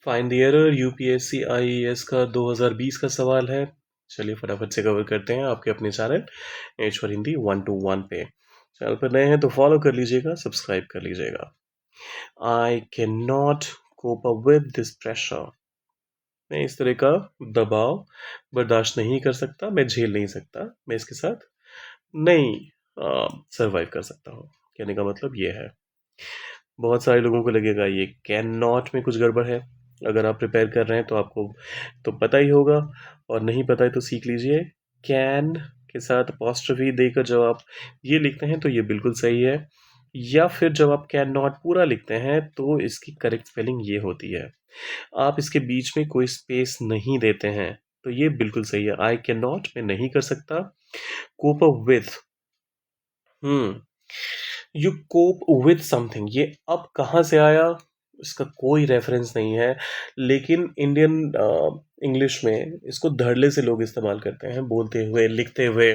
Find the error UPSC IAS का 2020 का सवाल है। चलिए फटाफट से कवर करते हैं आपके अपने चैनल एच फॉर हिंदी 121 पे। चैनल पर नए हैं तो फॉलो कर लीजिएगा, सब्सक्राइब कर लीजिएगा। I can not cope up with this pressure. मैं इस तरह का दबाव बर्दाश्त नहीं कर सकता, मैं झेल नहीं सकता, मैं इसके साथ नहीं सरवाइव कर सकता हूँ। कहने का मतलब ये है। बहुत सारे लोगों को लगेगा ये कैन नॉट में कुछ गड़बड़ है। अगर आप प्रिपेयर कर रहे हैं तो आपको तो पता ही होगा, और नहीं पता है तो सीख लीजिए। कैन के साथ अपॉस्ट्रफी देकर जब आप ये लिखते हैं तो ये बिल्कुल सही है, या फिर जब आप कैन नॉट पूरा लिखते हैं तो इसकी करेक्ट स्पेलिंग ये होती है। आप इसके बीच में कोई स्पेस नहीं देते हैं तो ये बिल्कुल सही है। आई कैन नॉट मैं नहीं कर सकता। Cope up with, you cope with something, ये अब कहाँ से आया इसका कोई रेफरेंस नहीं है, लेकिन इंडियन इंग्लिश में इसको धड़ल्ले से लोग इस्तेमाल करते हैं, बोलते हुए लिखते हुए।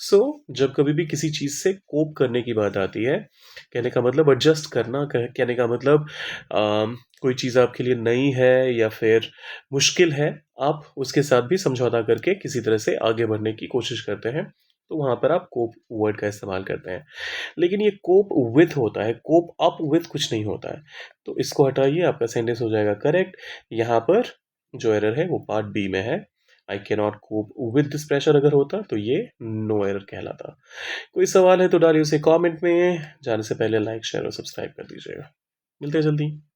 सो जब कभी भी किसी चीज़ से कोप करने की बात आती है, कहने का मतलब एडजस्ट करना, कहने का मतलब कोई चीज़ आपके लिए नई है या फिर मुश्किल है, आप उसके साथ भी समझौता करके किसी तरह से आगे बढ़ने की कोशिश करते हैं, तो वहाँ पर आप कोप वर्ड का इस्तेमाल करते हैं। लेकिन ये कोप विथ होता है, कोप अप विथ कुछ नहीं होता है। तो इसको हटाइए, आपका सेंटेंस हो जाएगा करेक्ट। यहाँ पर जो एरर है वो पार्ट बी में है। I can not cope with this pressure अगर होता तो ये नो एरर कहलाता। कोई सवाल है तो डालिए उसे कमेंट में। जाने से पहले लाइक शेयर और सब्सक्राइब कर दीजिएगा। मिलते हैं जल्दी।